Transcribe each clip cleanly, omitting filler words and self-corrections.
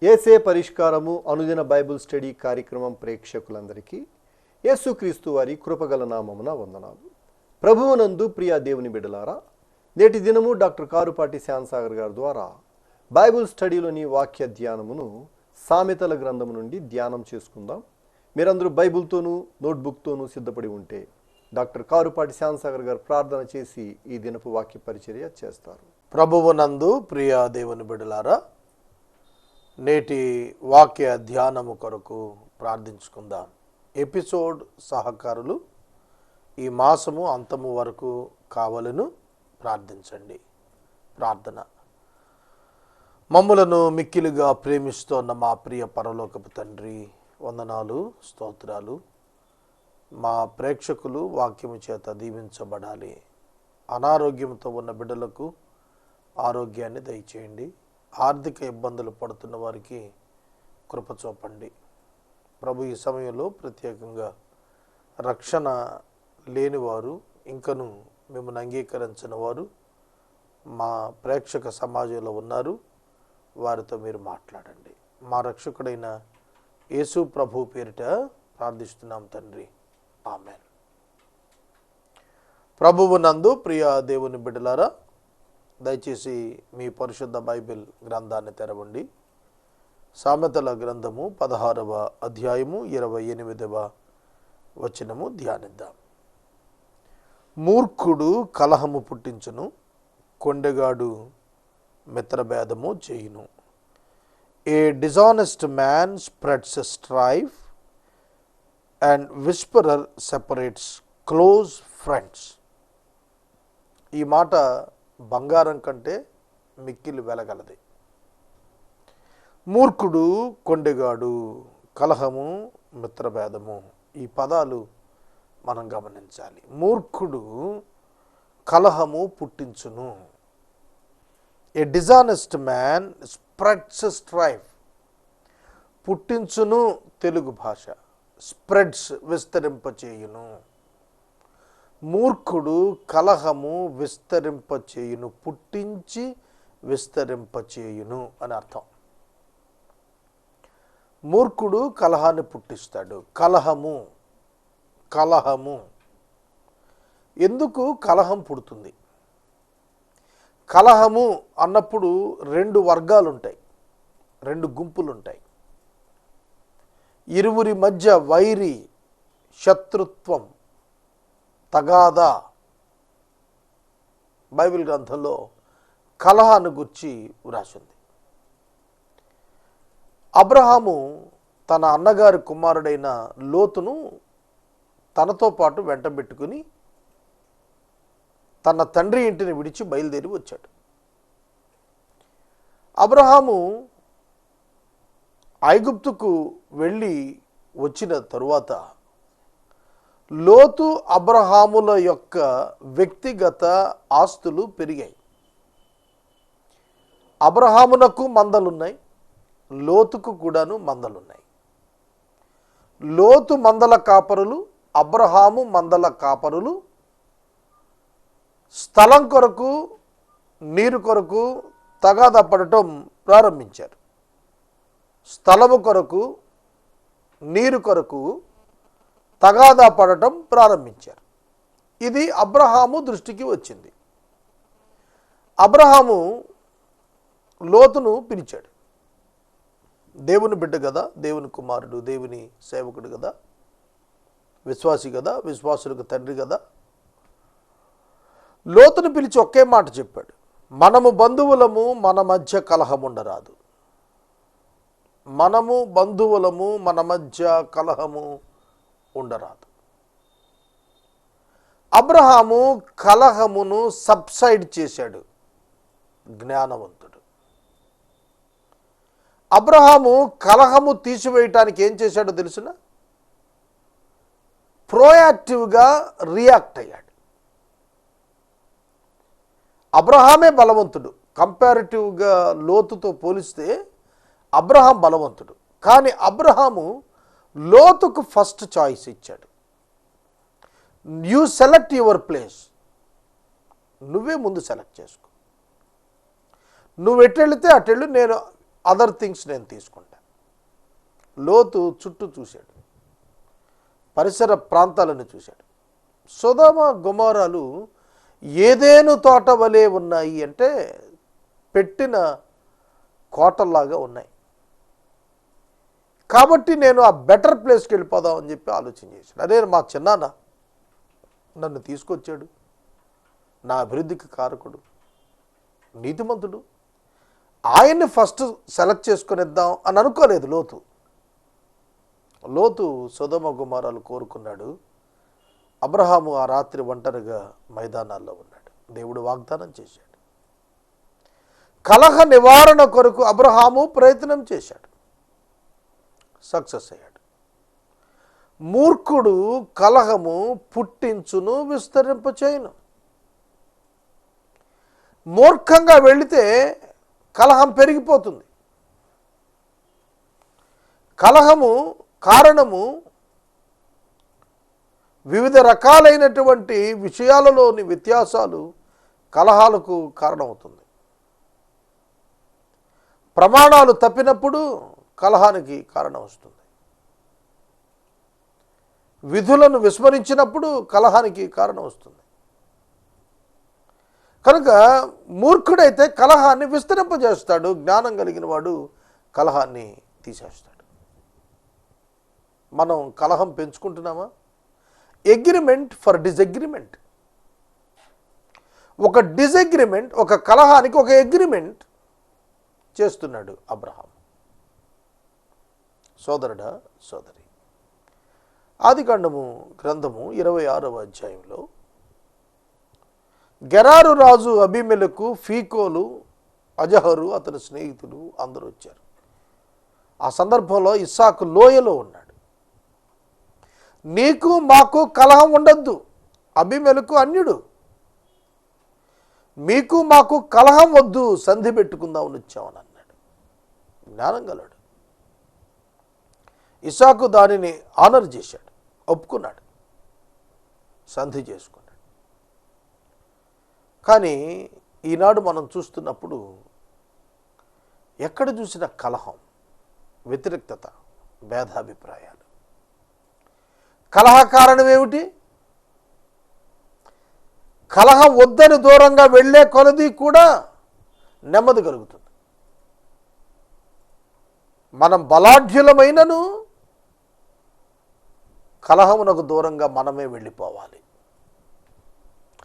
యేసే పరిష్కారము అనుదిన Bible study కార్యక్రమం ప్రేక్షకులందరికీ యేసుక్రీస్తు వారి కృపగల నామమున వందనాలు. ప్రభువునందు ప్రియ దేవుని బిడ్డలారా, నేటి దినము డాక్టర్ కారుపాటి శ్యాన్సాగర్ గారి ద్వారా బైబిల్ స్టడీలోని వాక్య ధ్యానమును సామెతల గ్రంథము నుండి ధ్యానం చేసుకుందాం. మీరందరూ బైబిల్తోనూ నోట్బుక్తోనూ సిద్ధపడి ఉంటే డాక్టర్ కారుపాటి శ్యాన్సాగర్ గారు ప్రార్థన చేసి ఈ దినపు వాక్య పరిచర్య చేస్తారు. ప్రభువునందు ప్రియ దేవుని బిడ్డలారా, నేటి వాక్య ధ్యానము కొరకు ప్రార్థించుకుందాం. ఎపిసోడ్ సహకారులు ఈ మాసము అంతము వరకు కావాలను ప్రార్థించండి. ప్రార్థన. మమ్ములను మిక్కిలుగా ప్రేమిస్తోన్న మా ప్రియ పరలోకపు తండ్రి, వందనాలు, స్తోత్రాలు. మా ప్రేక్షకులు వాక్యము చేత దీవించబడాలి. అనారోగ్యంతో ఉన్న బిడ్డలకు ఆరోగ్యాన్ని దయచేయండి. ఆర్థిక ఇబ్బందులు పడుతున్న వారికి కృప చూపండి ప్రభు. ఈ సమయంలో ప్రత్యేకంగా రక్షణ లేనివారు, ఇంకను మిమ్మల్ని అంగీకరించిన వారు మా ప్రేక్షక సమాజంలో ఉన్నారు. వారితో మీరు మాట్లాడండి. మా రక్షకుడైన యేసు ప్రభు పేరిట ప్రార్థిస్తున్నాం తండ్రి, ఆమేన్. ప్రభువు నందు ప్రియ దేవుని బిడ్డలారా, దయచేసి మీ పరిశుద్ధ బైబిల్ గ్రంథాన్ని తెరవండి. సామెతల గ్రంథము 16వ అధ్యాయము 28వ వచనము ధ్యానిద్దాం. మూర్ఖుడు కలహము పుట్టించును, కొండెగాడు మిత్రభేదము చేయును. A dishonest man spreads strife and whisperer separates close friends. ఈ మాట బంగారం కంటే మిక్కిలి వెలగలది. మూర్ఖుడు, కొండెగాడు, కలహము, మిత్రభేదము, ఈ పదాలు మనం గమనించాలి. మూర్ఖుడు కలహము పుట్టించును. A dishonest man spreads strife. పుట్టించును తెలుగు భాష, స్ప్రెడ్స్ విస్తరింపచేయును. మూర్ఖుడు కలహము విస్తరింపచేయును, పుట్టించి విస్తరింపచేయును అని అర్థం. మూర్ఖుడు కలహాన్ని పుట్టిస్తాడు. కలహము కలహము ఎందుకు కలహం పుడుతుంది? కలహము అన్నప్పుడు రెండు వర్గాలు ఉంటాయి, రెండు గుంపులు ఉంటాయి. ఇరువురి మధ్య వైరి, శత్రుత్వం, తగాదా. బైబిల్ గ్రంథంలో కలహాన్ని గురించి వ్రాసింది. అబ్రహాము తన అన్నగారి కుమారుడైన లోతును తనతో పాటు వెంటబెట్టుకుని తన తండ్రి ఇంటిని విడిచి బయలుదేరి వచ్చాడు. అబ్రహాము ఐగుప్తుకు వెళ్ళి వచ్చిన తరువాత లోతు అబ్రహాముల యొక్క వ్యక్తిగత ఆస్తులు పెరిగాయి. అబ్రహామునకు మందలున్నాయి, లోతుకు కూడాను మందలున్నాయి. లోతు మందల కాపరులు, అబ్రహాము మందల కాపరులు స్థలం కొరకు, నీరు కొరకు తగాదా పడటం ప్రారంభించారు. స్థలము కొరకు, నీరు కొరకు తగాదా పడటం ప్రారంభించారు. ఇది అబ్రహాము దృష్టికి వచ్చింది. అబ్రహాము లోతును పిలిచాడు. దేవుని బిడ్డ కదా, దేవుని కుమారుడు, దేవుని సేవకుడు కదా, విశ్వాసి కదా, విశ్వాసులకు తండ్రి కదా. లోతును పిలిచి ఒకే మాట చెప్పాడు, మనము బంధువులము, మన మధ్య కలహం ఉండరాదు. మనము బంధువులము, మన మధ్య కలహము ఉండరాదు. అబ్రహాము కలహమును సబ్సైడ్ చేశాడు, జ్ఞానవంతుడు. అబ్రహాము కలహము తీసివేయటానికి ఏం చేశాడో తెలుసున? ప్రోయాక్టివ్గా రియాక్ట్ అయ్యాడు. అబ్రహామే బలవంతుడు. కంపారిటివ్గా లోతుతో పోలిస్తే అబ్రహాం బలవంతుడు. కానీ అబ్రహాము లోతుకు ఫస్ట్ చాయిస్ ఇచ్చాడు. You select your place. నువ్వే ముందు సెలెక్ట్ చేసుకో. నువ్వు ఎట్టెళితే అటెళ్ళు, నేను అదర్ థింగ్స్ నేను తీసుకుంటా. లోతు చుట్టూ చూశాడు, పరిసర ప్రాంతాలను చూశాడు. సొదొమ గొమొర్రాలు ఏదెను తోట వలె ఉన్నాయి అంటే పెట్టిన కోటల్లాగా ఉన్నాయి. కాబట్టి నేను ఆ బెటర్ ప్లేస్కి వెళ్ళిపోదాం అని చెప్పి ఆలోచన చేశాను. అదే మా చిన్నాన్న నన్ను తీసుకొచ్చాడు, నా అభివృద్ధికి కారకుడు, నీతిమంతుడు, ఆయన్ని ఫస్ట్ సెలెక్ట్ చేసుకునిద్దాం అని అనుకోలేదు లోతు. సొదొమ గొమొర్రాలు కోరుకున్నాడు. అబ్రహాము ఆ రాత్రి ఒంటరిగా మైదానాల్లో ఉన్నాడు. దేవుడు వాగ్దానం చేశాడు. కలహ నివారణ కొరకు అబ్రహాము ప్రయత్నం చేశాడు, సక్సెస్ అయ్యాడు. మూర్ఖుడు కలహము పుట్టించును, విస్తరింపచేయును. మూర్ఖంగా వెళితే కలహం పెరిగిపోతుంది. కలహము కారణము వివిధ రకాలైనటువంటి విషయాలలోని వ్యత్యాసాలు కలహాలకు కారణమవుతుంది. ప్రమాణాలు తప్పినప్పుడు కలహానికి కారణం వస్తుంది. విధులను విస్మరించినప్పుడు కలహానికి కారణం వస్తుంది. కనుక మూర్ఖుడైతే కలహాన్ని విస్తరింపజేస్తాడు, జ్ఞానం కలిగిన వాడు కలహాన్ని తీసేస్తాడు. మనం కలహం పెంచుకుంటున్నామా? Agreement for disagreement. ఒక డిసగ్రిమెంట్, ఒక కలహానికి ఒక అగ్రిమెంట్ చేస్తున్నాడు అబ్రహాం. సోదరుడా, సోదరి, ఆదికాండము గ్రంథము 26వ అధ్యాయంలో గెరారు రాజు అబీమెలెకు, ఫీకోలు, అజహరు, అతని స్నేహితులు అందరూ వచ్చారు. ఆ సందర్భంలో ఇస్సాకు లోయలో ఉన్నాడు. నీకు మాకు కలహం ఉండొద్దు, అబీమెలెకు అన్యుడు, మీకు మాకు కలహం వద్దు, సంధి పెట్టుకుందామని వచ్చామని అన్నాడు. జ్ఞానం గలడు. ఇస్సాకు దానిని ఆనర్ చేశాడు, ఒప్పుకున్నాడు, సంధి చేసుకున్నాడు. కానీ ఈనాడు మనం చూస్తున్నప్పుడు ఎక్కడ చూసిన కలహం, వ్యతిరేక్తత, భేదాభిప్రాయాలు. కలహ కారణం ఏమిటి? కలహం వద్దని దూరంగా వెళ్ళే కొలది కూడా నెమ్మది కలుగుతుంది. మనం బలాఢ్యులమైనను కలహమునకు దూరంగా మనమే వెళ్ళిపోవాలి.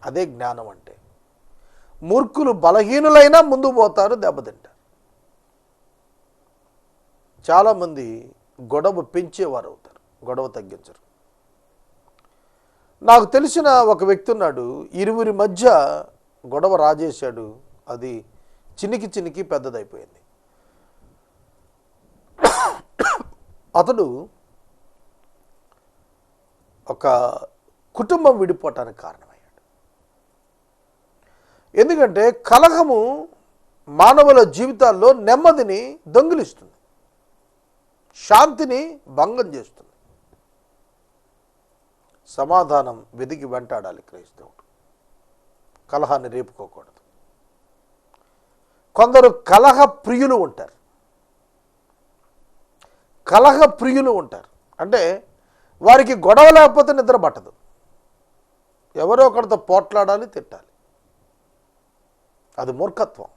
అదే జ్ఞానం అంటే. మూర్ఖులు బలహీనులైనా ముందు పోతారు, దెబ్బతింటారు. చాలామంది గొడవ పెంచేవారు అవుతారు, గొడవ తగ్గించరు. నాకు తెలిసిన ఒక వ్యక్తి ఉన్నాడు, ఇరువురి మధ్య గొడవ రాజేశాడు, అది చినికి చినికి పెద్దదైపోయింది. అతడు ఒక కుటుంబం విడిపోవటానికి కారణమయ్యాడు. ఎందుకంటే కలహము మానవుల జీవితాల్లో నెమ్మదిని దొంగిలిస్తుంది, శాంతిని భంగం చేస్తుంది. సమాధానం వెదికి వెంటాడాలి క్రైస్తవుడు, కలహాన్ని రేపుకోకూడదు. కొందరు కలహ ప్రియులు ఉంటారు. కలహ ప్రియులు ఉంటారు అంటే వారికి గొడవ లేకపోతే నిద్ర పట్టదు, ఎవరో ఒకరితో పోట్లాడాలి, తిట్టాలి. అది మూర్ఖత్వం.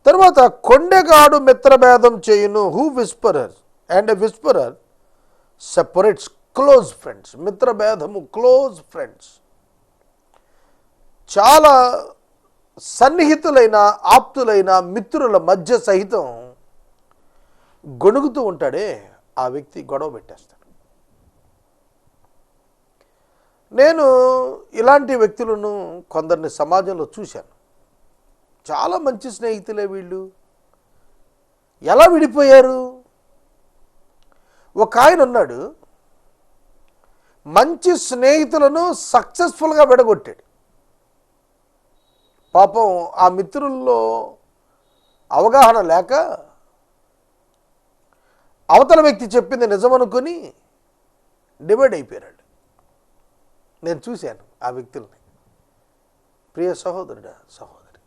తర్వాత కొండెగాడు మిత్రభేదం చేయును, who whisperer and a whisperer separates close friends. మిత్రభేదము, క్లోజ్ ఫ్రెండ్స్, చాలా సన్నిహితులైన ఆప్తులైన మిత్రుల మధ్య సహితం గొణుగుతూ ఉంటాడే, ఆ వ్యక్తి గొడవ పెట్టేస్తాడు. నేను ఇలాంటి వ్యక్తులను కొందరిని సమాజంలో చూశాను. చాలా మంచి స్నేహితులే వీళ్ళు, ఎలా విడిపోయారు? ఒక ఆయన ఉన్నాడు, మంచి స్నేహితులను సక్సెస్ఫుల్గా విడగొట్టాడు. పాపం ఆ మిత్రుల్లో అవగాహన లేక అవతల వ్యక్తి చెప్పింది నిజమనుకొని డివైడ్ అయిపోయాడు. నేను చూశాను ఆ వ్యక్తుల్ని. ప్రియ సహోదరుడా, సహోదరి,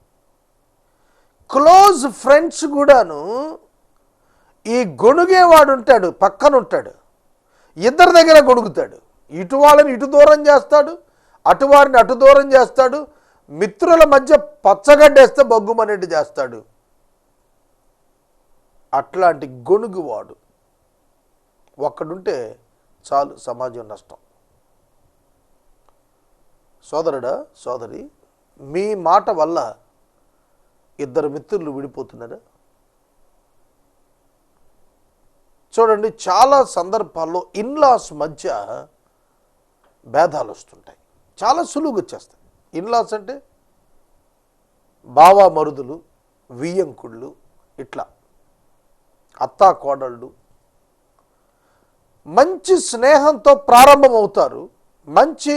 క్లోజ్ ఫ్రెండ్స్ కూడాను ఈ గొణుగేవాడు ఉంటాడు, పక్కన ఉంటాడు, ఇద్దరి దగ్గర గొణుగుతాడు. ఇటు వాళ్ళని ఇటు దూరం చేస్తాడు, అటు వారిని అటు దూరం చేస్తాడు, మిత్రుల మధ్య పచ్చగడ్డేస్తే బొగ్గుమనేట్టు చేస్తాడు. అట్లాంటి గొణుగువాడు ఒక్కడుంటే చాలు, సమాజం నష్టం. సోదరుడా, సోదరి, మీ మాట వల్ల ఇద్దరు మిత్రులు విడిపోతున్నారా? చూడండి, చాలా సందర్భాల్లో ఇన్లాస్ మధ్య భేదాలు వస్తుంటాయి. చాలా సులువుగా వచ్చేస్తాయి. ఇన్లాస్ అంటే బావా మరుదులు, వియ్యంకుళ్ళు, ఇట్లా అత్తా కోడళ్ళు మంచి స్నేహంతో ప్రారంభమవుతారు. మంచి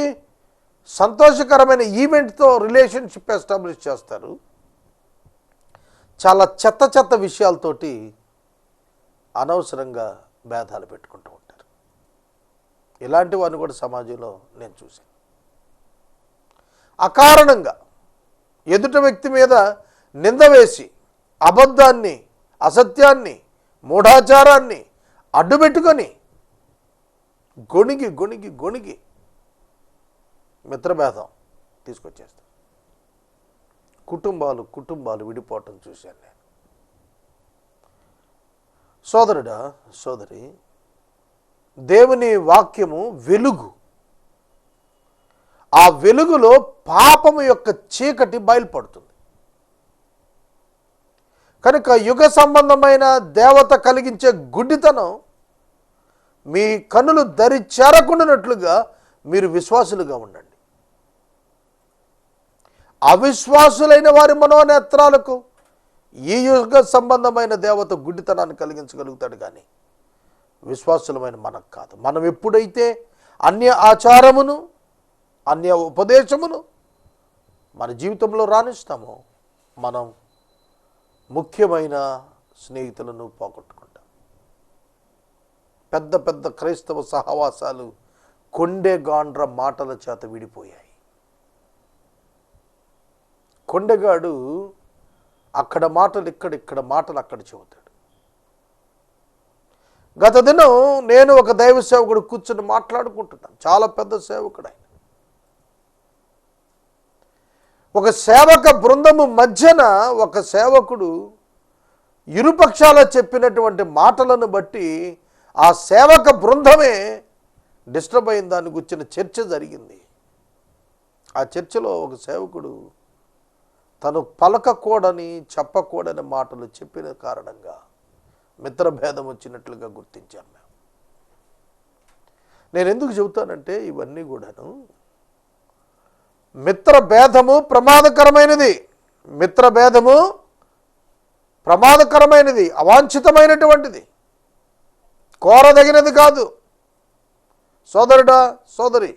సంతోషకరమైన ఈవెంట్తో రిలేషన్షిప్ ఎస్టాబ్లిష్ చేస్తారు. చాలా చెత్త చెత్త విషయాలతోటి అనవసరంగా భేదాలు పెట్టుకుంటూ ఉంటారు. ఇలాంటి వారిని కూడా సమాజంలో నేను చూశాను. అకారణంగా ఎదుట వ్యక్తి మీద నింద వేసి అబద్ధాన్ని, అసత్యాన్ని, మూఢాచారాన్ని అడ్డుపెట్టుకొని గొణిగి గొణిగి గొణిగి మిత్రభేదం తీసుకొచ్చేస్తారు. కుటుంబాలు విడిపోవటం చూశాను నేను. సోదరుడా, సోదరి, దేవుని వాక్యము వెలుగు. ఆ వెలుగులో పాపము యొక్క చీకటి బయలుపడుతుంది. కనుక యుగ సంబంధమైన దేవత కలిగించే గుడ్డితనం మీ కన్నులు దరి చేరకుండానట్లుగా మీరు విశ్వాసులుగా ఉండండి. అవిశ్వాసులైన వారి మనోనేత్రాలకు ఈ యుగ సంబంధమైన దేవత గుడ్డితనాన్ని కలిగించగలుగుతాడు, కానీ విశ్వాసులమైన మనకు కాదు. మనం ఎప్పుడైతే అన్య ఆచారమును, అన్య ఉపదేశమును మన జీవితంలో రాణిస్తామో మనం ముఖ్యమైన స్నేహితులను పోగొట్టుకుంటాం. పెద్ద పెద్ద క్రైస్తవ సహవాసాలు కొండెగాండ్ర మాటల చేత విడిపోయాయి. కొండెగాడు అక్కడ మాటలు ఇక్కడ, ఇక్కడ మాటలు అక్కడ చెబుతాడు. గత దినం నేను ఒక దైవ సేవకుడు కూర్చొని మాట్లాడుకుంటున్నాను. చాలా పెద్ద సేవకుడు ఆయన. ఒక సేవక బృందము మధ్యన ఒక సేవకుడు ఇరుపక్షాల చెప్పినటువంటి మాటలను బట్టి ఆ సేవక బృందమే డిస్టర్బ్ అయిన దాన్ని గురించిన చర్చ జరిగింది. ఆ చర్చలో ఒక సేవకుడు తను పలకకూడని, చెప్పకూడని మాటలు చెప్పిన కారణంగా మిత్రభేదం వచ్చినట్లుగా గుర్తించాను మేము. నేను ఎందుకు చెబుతానంటే ఇవన్నీ కూడాను మిత్రభేదము ప్రమాదకరమైనది. మిత్రభేదము ప్రమాదకరమైనది, అవాంఛితమైనటువంటిది, కోరదగినది కాదు. సోదరుడా, సోదరి,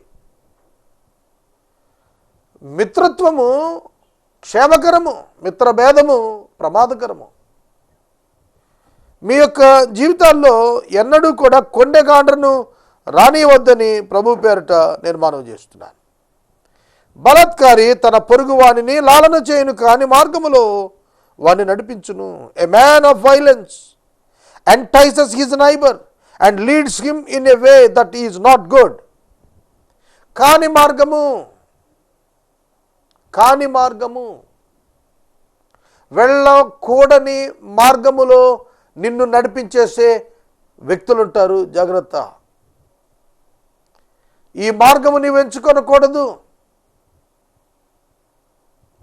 మిత్రత్వము క్షేమకరము, మిత్రభేదము ప్రమాదకరము. మీ యొక్క జీవితాల్లో ఎన్నడూ కూడా కొండెగాండ్రను రానివద్దని ప్రభు పేరిట నేను మనవి చేస్తున్నాను. బలాత్కారి తన పొరుగు వానిని లాలన చేయును, కాని మార్గములో వాని నడిపించును. A man of violence entices his neighbor and leads him in a way that is not good. కాని మార్గము వెళ్ళకూడని మార్గములో నిన్ను నడిపించేసే వ్యక్తులుంటారు. జాగ్రత్త. ఈ మార్గము నీవు ఎంచుకొనకూడదు.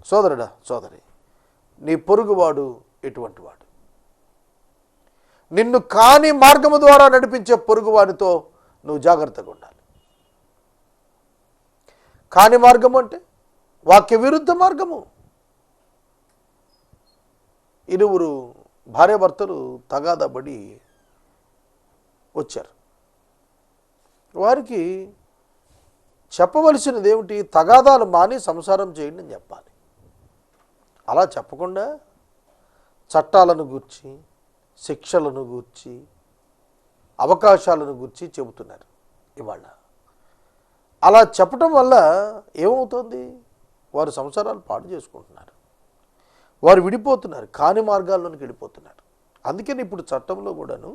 సోదరుడా, సోదరి, నీ పొరుగువాడు ఎటువంటి వాడు? నిన్ను కాని మార్గము ద్వారా నడిపించే పొరుగువాడితో నువ్వు జాగ్రత్తగా ఉండాలి. కాని మార్గము అంటే వాక్య విరుద్ధ మార్గము. ఇరువురు భార్యాభర్తలు తగాదాబడి వచ్చారు. వారికి చెప్పవలసినది ఏమిటి? తగాదాలు మాని సంసారం చేయండి అని చెప్పాలి. అలా చెప్పకుండా చట్టాలను గూర్చి, శిక్షలను గూర్చి, అవకాశాలను గూర్చి చెబుతున్నారు ఇవాళ. అలా చెప్పటం వల్ల ఏమవుతుంది? వారు సంసారాలు పాడు చేసుకుంటున్నారు. వారు విడిపోతున్నారు, కాని మార్గాల్లోనికి వెళ్ళిపోతున్నారు. అందుకని ఇప్పుడు చట్టంలో కూడాను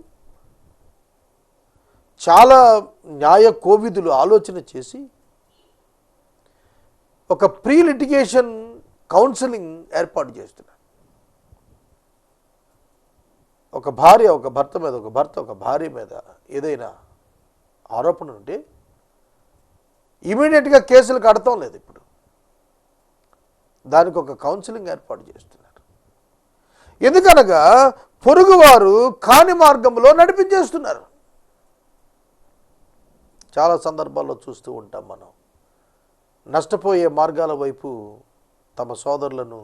చాలా న్యాయ కోవిదులు ఆలోచన చేసి ఒక ప్రీ లిటిగేషన్ కౌన్సిలింగ్ ఏర్పాటు చేస్తున్నారు. ఒక భార్య ఒక భర్త మీద, ఒక భర్త ఒక భార్య మీద ఏదైనా ఆరోపణ ఉంటే ఇమీడియట్గా కేసులు కడతాం లేదు. ఇప్పుడు దానికి ఒక కౌన్సిలింగ్ ఏర్పాటు చేస్తున్నారు. ఎందుకనగా పొరుగువారు కాని మార్గంలో నడిపించేస్తున్నారు. చాలా సందర్భాల్లో చూస్తూ ఉంటాం మనం. నష్టపోయే మార్గాల వైపు తమ సోదరులను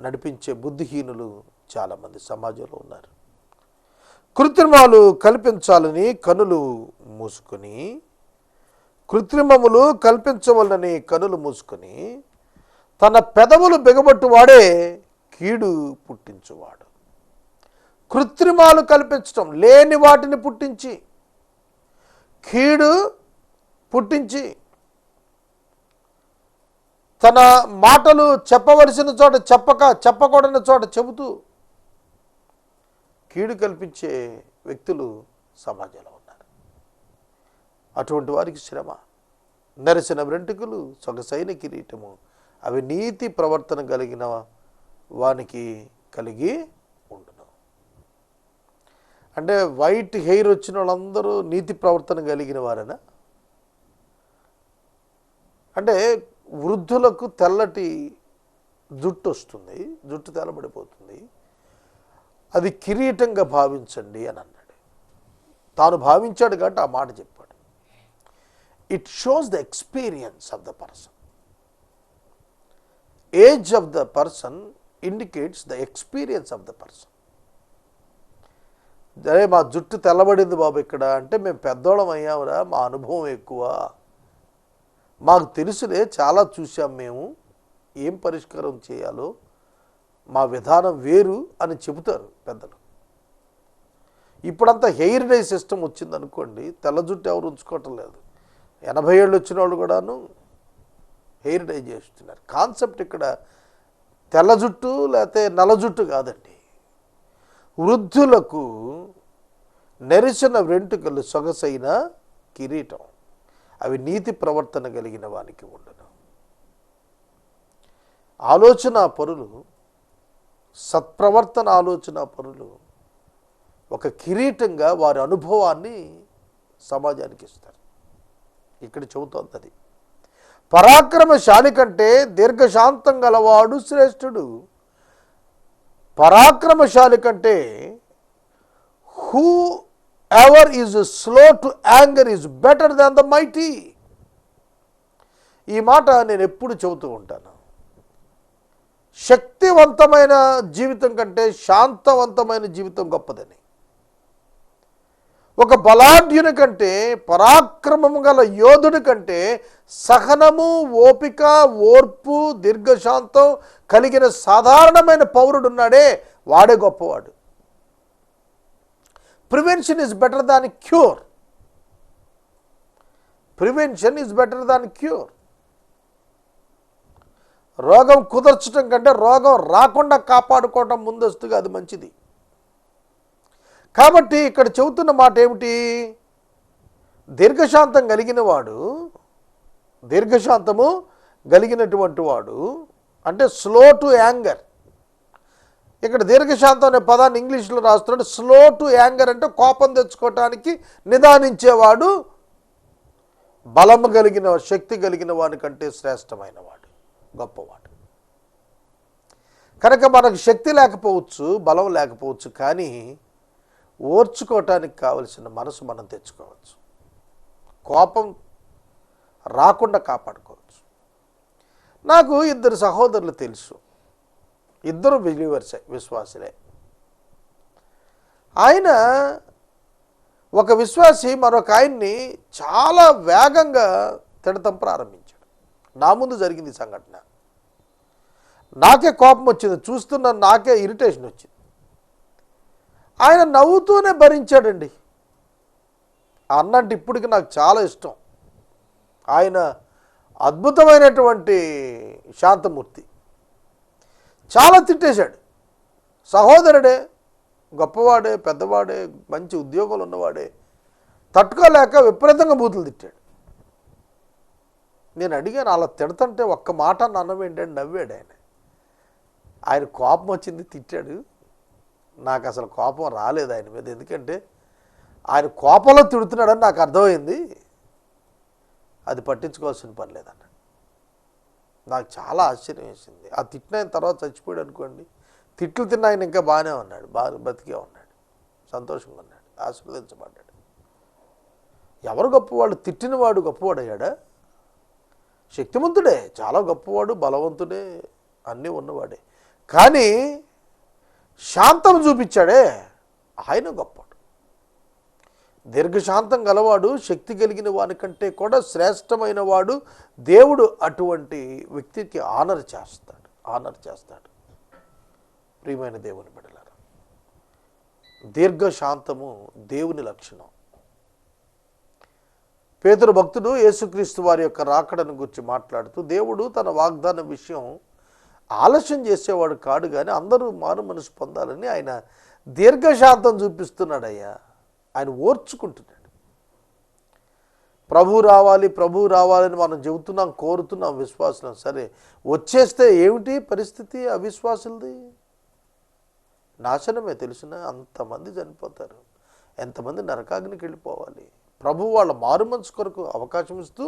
నడిపించే బుద్ధిహీనులు చాలామంది సమాజంలో ఉన్నారు. కృత్రిమాలు కల్పించాలని కనులు మూసుకొని, కృత్రిమములు కల్పించవలని కనులు మూసుకొని, తన పెదవులు బిగబట్టువాడే కీడు పుట్టించువాడు. కృత్రిమాలు కల్పించటం, లేని వాటిని పుట్టించి, కీడు పుట్టించి, తన మాటలు చెప్పవలసిన చోట చెప్పక, చెప్పకూడని చోట చెబుతూ కీడు కల్పించే వ్యక్తులు సమాజంలో ఉన్నారు. అటువంటి వారికి శ్రమ. నెరసిన వెంట్రుకలు సొగసైన కిరీటము, అవి నీతి ప్రవర్తన కలిగిన వానికి కలిగి ఉండును. అంటే వైట్ హెయిర్ వచ్చిన వాళ్ళందరూ నీతి ప్రవర్తన కలిగిన వారేనా? అంటే వృద్ధులకు తెల్లటి జుట్టు వస్తుంది, జుట్టు తెల్లబడిపోతుంది, అది కిరీటంగా భావించండి అని అన్నాడు. తాను భావించాడు కాబట్టి ఆ మాట చెప్పాడు. It shows the experience of the person. Age of the person indicates the experience of the person. అరే మా జుట్టు తెల్లబడింది బాబు ఇక్కడ అంటే, మేము పెద్దోళం అయ్యామురా, మా అనుభవం ఎక్కువ, మాకు తెలుసులే, చాలా చూసాం మేము, ఏం పరిష్కారం చేయాలో మా విధానం వేరు అని చెబుతారు పెద్దలు. ఇప్పుడంతా హెయిర్ డై సిస్టమ్ వచ్చిందనుకోండి, తెల్ల జుట్టు ఎవరు ఉంచుకోవటం లేదు. 80 ఏళ్ళు వచ్చిన వాళ్ళు కూడాను హెయిర్ డై చేస్తున్నారు. కాన్సెప్ట్ ఇక్కడ తెల్ల జుట్టు లేకపోతే నల్ల జుట్టు కాదండి. వృద్ధులకు నెరిసిన వెంట్రుకలు సొగసైన కిరీటం, అవి నీతి ప్రవర్తన కలిగిన వానికి ఉండును. ఆలోచన పరులు, సత్ప్రవర్తన ఆలోచన పరులు ఒక కిరీటంగా వారి అనుభవాన్ని సమాజానికి ఇస్తారు. ఇక్కడ చెబుతోంది అది. పరాక్రమశాలి కంటే దీర్ఘశాంతం గలవాడు శ్రేష్ఠుడు. పరాక్రమశాలి కంటే who ever is slow to anger is better than the mighty. ఈ మాట నేను ఎప్పుడు చెబుతూ ఉంటాను. శక్తివంతమైన జీవితం కంటే శాంతవంతమైన జీవితం గొప్పదని. ఒక బలాఢ్యుని కంటే, పరాక్రమము గల యోధుడి కంటే సహనము, ఓపిక, ఓర్పు, దీర్ఘశాంతం కలిగిన సాధారణమైన పౌరుడు ఉన్నాడే, వాడే గొప్పవాడు. Prevention is better than cure. Prevention is better than cure. రోగం కుదర్చడం కంటే రోగం రాకుండా కాపాడుకోవటం ముందస్తుగా అది మంచిది. కాబట్టి ఇక్కడ చెబుతున్న మాట ఏమిటి? దీర్ఘశాంతం కలిగిన వాడు, దీర్ఘశాంతము కలిగినటువంటి వాడు అంటే స్లో టు యాంగర్. ఇక్కడ దీర్ఘశాంతం అనే పదాన్ని ఇంగ్లీష్లో రాస్తున్నాడు. స్లో టు యాంగర్ అంటే కోపం తెచ్చుకోవటానికి నిదానించేవాడు బలము కలిగిన, శక్తి కలిగిన వాడి కంటే శ్రేష్టమైన వాడు, గొప్పవాడు. కనుక మనకు శక్తి లేకపోవచ్చు, బలం లేకపోవచ్చు, కానీ ఓర్చుకోవటానికి కావలసిన మనసు మనం తెచ్చుకోవచ్చు. కోపం రాకుండా కాపాడుకోవచ్చు. నాకు 2 సహోదరులు తెలుసు. 2 బిలీవర్సే, విశ్వాసులే. ఆయన ఒక విశ్వాసి మరొక ఆయన్ని చాలా వేగంగా తిడతం ప్రారంభించాడు. నా ముందు జరిగింది సంఘటన. నాకే కోపం వచ్చింది, చూస్తున్న నాకే ఇరిటేషన్ వచ్చింది. ఆయన నవ్వుతూనే భరించాడండి. అన్నంటే ఇప్పటికి నాకు చాలా ఇష్టం. ఆయన అద్భుతమైనటువంటి శాంతమూర్తి. చాలా తిట్టేశాడు. సహోదరుడే, గొప్పవాడే, పెద్దవాడే, మంచి ఉద్యోగాలు ఉన్నవాడే తట్టుకోలేక విపరీతంగా బూతులు తిట్టాడు. నేను అడిగాను, అలా తిడతంటే ఒక్క మాట నన్నవేంటంటే నవ్వాడు ఆయన. ఆయన కోపం వచ్చింది, తిట్టాడు. నాకు అసలు కోపం రాలేదు ఆయన మీద, ఎందుకంటే ఆయన కోపంలో తిడుతున్నాడని నాకు అర్థమైంది. అది పట్టించుకోవాల్సిన పని లేదన్న. నాకు చాలా ఆశ్చర్యం వేసింది. ఆ తిట్టిన తర్వాత చచ్చిపోయాడు అనుకోండి, తిట్లు తిన్న ఆయన ఇంకా బాగానే ఉన్నాడు, బాగా బతికే ఉన్నాడు, సంతోషంగా ఉన్నాడు, ఆశీర్వదించబడ్డాడు. ఎవరు గొప్పవాడు? తిట్టినవాడు గొప్పవాడయ్యాడా? శక్తిమంతుడే, చాలా గొప్పవాడు, బలవంతుడే, అన్నీ ఉన్నవాడే. కానీ శాంతం చూపించాడే, ఆయన గొప్పవాడు. దీర్ఘశాంతం గలవాడు, శక్తి కలిగిన వాని కంటే కూడా శ్రేష్టమైన వాడు. దేవుడు అటువంటి వ్యక్తికి ఆనర్ చేస్తాడు. ప్రియమైన దేవుని బిడ్డలారా, దీర్ఘశాంతము దేవుని లక్షణం. పేతురు భక్తుడు యేసుక్రీస్తు వారి యొక్క రాకడను గురించి మాట్లాడుతూ, దేవుడు తన వాగ్దాన విషయం ఆలస్యం చేసేవాడు కాడు, కానీ అందరూ మారు మనసు పొందాలని ఆయన దీర్ఘశాంతం చూపిస్తున్నాడయ్యా. ఆయన ఓర్చుకుంటున్నాడు. ప్రభు రావాలని మనం చెబుతున్నాం, కోరుతున్నాం విశ్వాసం. సరే వచ్చేస్తే ఏమిటి పరిస్థితి అవిశ్వాసులది? నాశనమే. తెలిసిన అంతమంది చనిపోతారు, ఎంతమంది నరకాగ్నికి వెళ్ళిపోవాలి. ప్రభు వాళ్ళ మారు మనసు కొరకు అవకాశం ఇస్తూ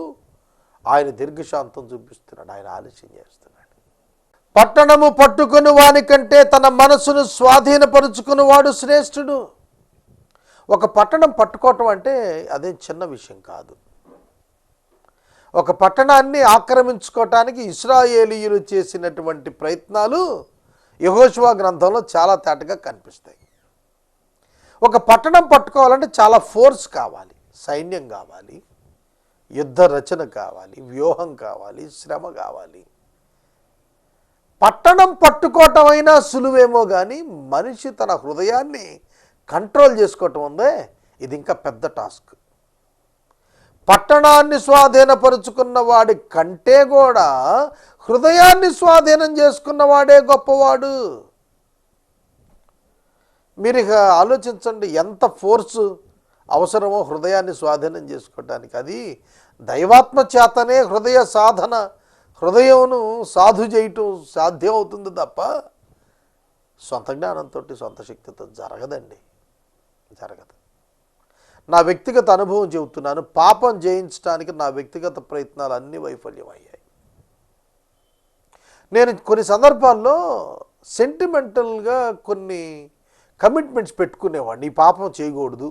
ఆయన దీర్ఘశాంతం చూపిస్తున్నాడు. ఆయన ఆలస్యం చేస్తున్నాడు. పట్టణము పట్టుకుని వాని కంటే తన మనసును స్వాధీనపరుచుకుని వాడు శ్రేష్ఠుడు. ఒక పట్టణం పట్టుకోవటం అంటే అదేం చిన్న విషయం కాదు. ఒక పట్టణాన్ని ఆక్రమించుకోవటానికి ఇశ్రాయేలీయులు చేసినటువంటి ప్రయత్నాలు యెహోషువ గ్రంథంలో చాలా తేటగా కనిపిస్తాయి. ఒక పట్టణం పట్టుకోవాలంటే చాలా ఫోర్స్ కావాలి, సైన్యం కావాలి, యుద్ధ రచన కావాలి, వ్యూహం కావాలి, శ్రమ కావాలి. పట్టణం పట్టుకోవటం అయినా సులువేమో కానీ మనిషి తన హృదయాన్ని కంట్రోల్ చేసుకోవటం ఉందే, ఇది ఇంకా పెద్ద టాస్క్. పట్టణాన్ని స్వాధీనపరుచుకున్న వాడి కంటే కూడా హృదయాన్ని స్వాధీనం చేసుకున్నవాడే గొప్పవాడు. మీరు ఇక ఆలోచించండి, ఎంత ఫోర్సు అవసరమో హృదయాన్ని స్వాధీనం చేసుకోవటానికి. అది దైవాత్మ చేతనే హృదయ సాధన, హృదయమును సాధు చేయటం సాధ్యం అవుతుంది తప్ప సొంత జ్ఞానంతో, సొంత శక్తితో జరగదండి, జరగదు. నా వ్యక్తిగత అనుభవం చెబుతున్నాను. పాపం జయించడానికి నా వ్యక్తిగత ప్రయత్నాలు అన్నీ వైఫల్యమయ్యాయి. నేను కొన్ని సందర్భాల్లో సెంటిమెంటల్గా కొన్ని కమిట్మెంట్స్ పెట్టుకునేవాడిని. ఈ పాపం చేయకూడదు,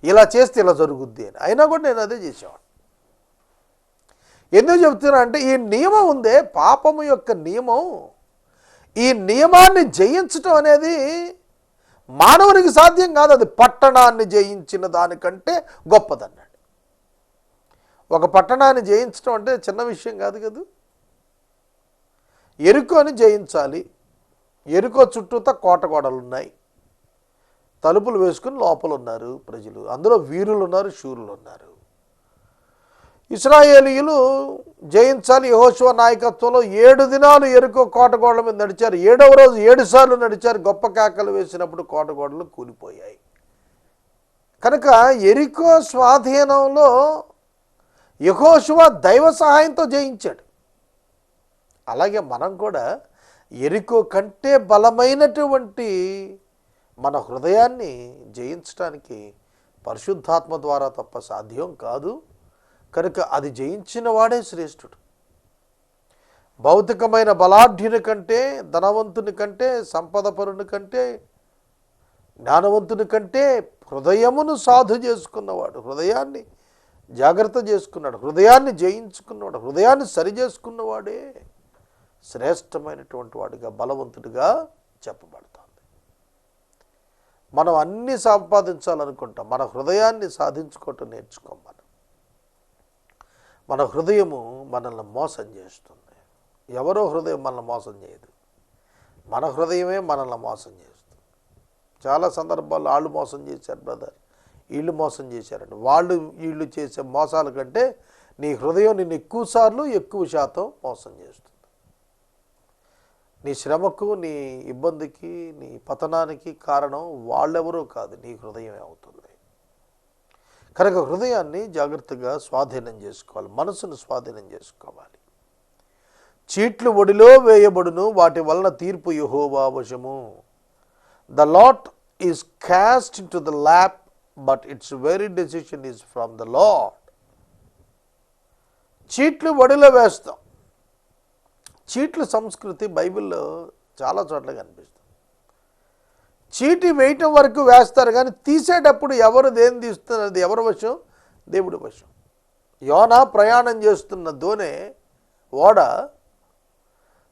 ఇలా చేస్తే ఇలా జరుగుద్ది అని. అయినా కూడా నేను అదే చేసేవాడిని. ఎందుకు చెబుతున్నా అంటే, ఈ నియమం ఉందే, పాపము యొక్క నియమం, ఈ నియమాన్ని జయించటం అనేది మానవునికి సాధ్యం కాదు. అది పట్టణాన్ని జయించిన దానికంటే గొప్పదన్నాడు. ఒక పట్టణాన్ని జయించడం అంటే చిన్న విషయం కాదు కదా. ఎరుకోని జయించాలి. ఎరుకో చుట్టూతా కోటగోడలు ఉన్నాయి, తలుపులు వేసుకుని లోపల ఉన్నారు ప్రజలు. అందులో వీరులు ఉన్నారు, శూరులు ఉన్నారు. ఇశ్రాయేలీయులు జయించాలి. యెహోషువ నాయకత్వంలో 7 దినాలు ఎరుకో కోటగోడల మీద నడిచారు. 7వ రోజు 7 సార్లు నడిచారు. గొప్ప కేకలు వేసినప్పుడు కోటగోడలు కూలిపోయాయి. కనుక ఎరికో స్వాధీనంలో యెహోషువ దైవ సహాయంతో జయించాడు. అలాగే మనం కూడా ఎరికో కంటే బలమైనటువంటి మన హృదయాన్ని జయించడానికి పరిశుద్ధాత్మ ద్వారా తప్ప సాధ్యం కాదు. కనుక అది జయించిన వాడే శ్రేష్ఠుడు. భౌతికమైన బలాఢ్యుని కంటే, ధనవంతుని కంటే, సంపదపరుని కంటే, జ్ఞానవంతుని కంటే హృదయమును సాధు చేసుకున్నవాడు, హృదయాన్ని జాగ్రత్త చేసుకున్నాడు, హృదయాన్ని జయించుకున్నవాడు, హృదయాన్ని సరి చేసుకున్నవాడే శ్రేష్టమైనటువంటి వాడిగా, బలవంతుడిగా చెప్పబడతాడు. మనం అన్నీ సంపాదించాలనుకుంటాం, మన హృదయాన్ని సాధించుకోవటం నేర్చుకోం. మన హృదయము మనల్ని మోసం చేస్తుంది. ఎవరో హృదయం మనల్ని మోసం చేయదు, మన హృదయమే మనల్ని మోసం చేస్తుంది. చాలా సందర్భాల్లో వాళ్ళు మోసం చేశారు బ్రదర్, వీళ్ళు మోసం చేశారండి. వీళ్ళు చేసే మోసాల కంటే నీ హృదయం నిన్ను ఎక్కువ శాతం మోసం చేస్తుంది. నీ శ్రమకు, నీ ఇబ్బందికి, నీ పతనానికి కారణం వాళ్ళెవరో కాదు, నీ హృదయమే అవుతుంది. కనుక హృదయాన్ని జాగ్రత్తగా స్వాధీనం చేసుకోవాలి, మనసును స్వాధీనం చేసుకోవాలి. చీట్లు ఒడిలో వేయబడును, వాటి వలన తీర్పు యెహోవా వశము. The lot is cast into the lap, but its very decision is from the Lord. చీట్లు ఒడిలో వేస్తాం. చీట్ల సంస్కృతి బైబిల్లో చాలా చోట్ల కనిపిస్తుంది. చీటి వేయటం వరకు వేస్తారు, కానీ తీసేటప్పుడు ఎవరు దేని తీస్తున్నది ఎవరి వశం? దేవుడి వశం. యోనా ప్రయాణం చేస్తున్న దోణి ఓడ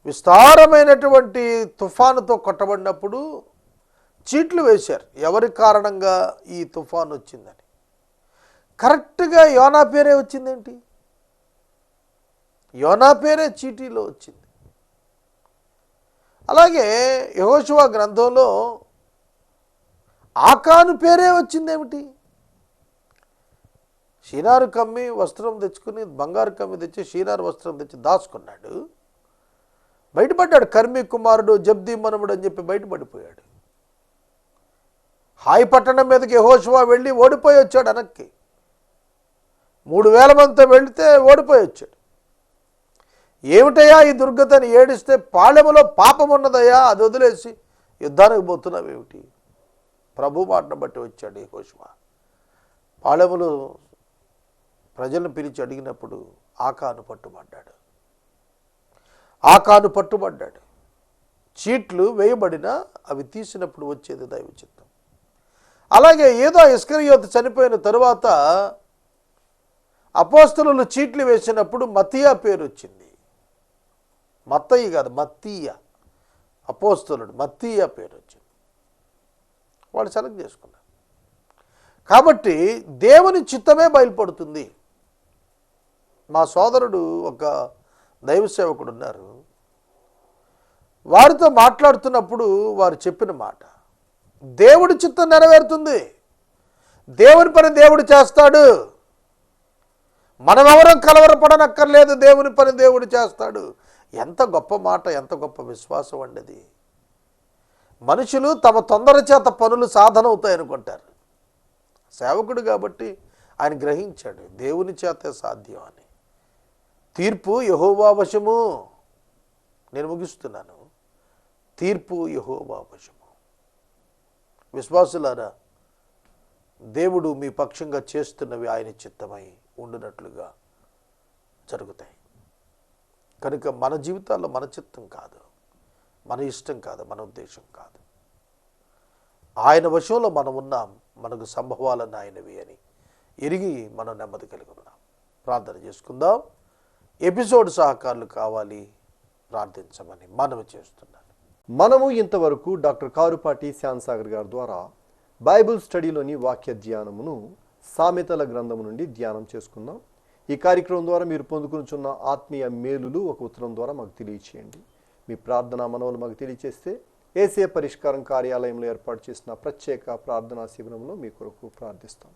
విస్తారమైనటువంటి తుఫానుతో కొట్టబడినప్పుడు చీట్లు వేశారు, ఎవరి కారణంగా ఈ తుఫాను వచ్చిందని. కరెక్ట్గా యోనా పేరే వచ్చిందేంటి? యోనా పేరే చీటీలో వచ్చింది. అలాగే యెహోషువ గ్రంథంలో ఆకాను పేరే వచ్చిందేమిటి? షీనారు కమ్మి వస్త్రం తెచ్చుకుని, బంగారు కమ్మి తెచ్చి షీనారు వస్త్రం తెచ్చి దాచుకున్నాడు. బయటపడ్డాడు. కర్మి కుమారుడు జబ్దీ మనముడు అని చెప్పి బయటపడిపోయాడు. హాయి పట్టణం మీదకి యెహోషువ వెళ్ళి ఓడిపోయి వచ్చాడు. వెనక్కి 3000 మందితో వెళితే ఓడిపోయి వచ్చాడు. ఏమిటయ్యా ఈ దుర్గతని ఏడిస్తే, పాళెములో పాపం ఉన్నదయ్యా, అది వదిలేసి యుద్ధానికి పోతున్నావు ఏమిటి? ప్రభు మాటను బట్టి వచ్చాడు యెహోషువ. పాళెములో ప్రజలను పిలిచి అడిగినప్పుడు ఆకాను పట్టుబడ్డాడు. చీట్లు వేయబడినా అవి తీసినప్పుడు వచ్చేది దైవ చిత్తం. అలాగే ఏదో ఇస్కరియోతు చనిపోయిన తరువాత అపోస్తలులు చీట్లు వేసినప్పుడు మత్తీయ పేరు వచ్చింది. మత్తయి కాదు, మత్తీయ. అపోస్తలుడు మత్తీయ పేరు వచ్చింది. వాళ్ళు సెలెక్ట్ చేసుకున్నారు. కాబట్టి దేవుని చిత్తమే బయలుపడుతుంది. మా సోదరుడు ఒక దైవ సేవకుడు ఉన్నారు. వారితో మాట్లాడుతున్నప్పుడు వారు చెప్పిన మాట, దేవుడి చిత్తం నెరవేరుతుంది, దేవుని పని దేవుడు చేస్తాడు, మనమెవరం కలవరపడనక్కర్లేదు, దేవుని పని దేవుడు చేస్తాడు. ఎంత గొప్ప మాట, ఎంత గొప్ప విశ్వాసం అండి అది. మనుషులు తమ తొందర చేత పనులు సాధన అవుతాయి అనుకుంటారు. సేవకుడు కాబట్టి ఆయన గ్రహించాడు దేవుని చేతే సాధ్యం అని. తీర్పు యెహోవా వశము. నేను ముగిస్తున్నాను. తీర్పు యెహోవా వశము. విశ్వాసులారా, దేవుడు మీ పక్షంగా చేస్తున్నవి ఆయన చిత్తమై ఉండునట్లుగా జరుగుతాయి. కనుక మన జీవితాల్లో మన చిత్తం కాదు, మన ఇష్టం కాదు, మన ఉద్దేశం కాదు, ఆయన వశంలో మనం ఉన్నాం. మనకు సంభవాలను ఆయనవి అని ఎరిగి మనం నెమ్మది కలిగి ఉన్నాం. ప్రార్థన చేసుకుందాం. ఎపిసోడ్ సహకారులు కావాలి, ప్రార్థించమని మనవి చేస్తున్నాను. మనము ఇంతవరకు డాక్టర్ కారుపాటి శ్యాన్సాగర్ గారి ద్వారా బైబిల్ స్టడీలోని వాక్య ధ్యానమును సామెతల గ్రంథము నుండి ధ్యానం చేసుకుందాం. ఈ కార్యక్రమం ద్వారా మీరు పొందుకునిచున్న ఆత్మీయ మేలులు ఒక ఉత్తరం ద్వారా మాకు తెలియచేయండి. మీ ప్రార్థనా మనవులు మాకు తెలియచేస్తే ఏసే పరిష్కారం కార్యాలయంలో ఏర్పాటు చేసిన ప్రత్యేక ప్రార్థనా శిబిరంలో మీ కొరకు ప్రార్థిస్తాం.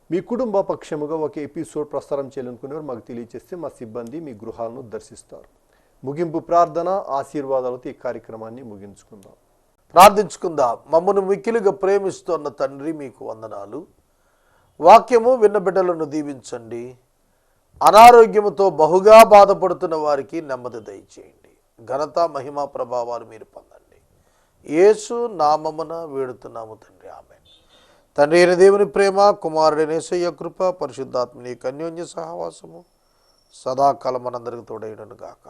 మీ కుటుంబ పక్షముగా ఒక ఎపిసోడ్ ప్రసారం చేయాలనుకునేవారు మాకు తెలియచేస్తే మా సిబ్బంది మీ గృహాలను దర్శిస్తారు. ముగింపు ప్రార్థన ఆశీర్వాదాలతో ఈ కార్యక్రమాన్ని ముగించుకుందాం. ప్రార్థించుకుందాం. మమ్మను మిక్కిలిగా ప్రేమిస్తున్న తండ్రి, మీకు వందనాలు. వాక్యము విన్న బిడ్డలను దీవించండి. అనారోగ్యముతో బహుగా బాధపడుతున్న వారికి నెమ్మది దయచేయండి. ఘనత, మహిమ, ప్రభావాలు మీరు పొందండి. యేసు నామమున వేడుతున్నాము తండ్రి, ఆమేన్. తండ్రి అయిన దేవుని ప్రేమ, కుమారుడైన యేసయ్య కృప, పరిశుద్ధాత్మని అన్యోన్య సహవాసము సదాకాలం మనందరికి తోడైనను గాక.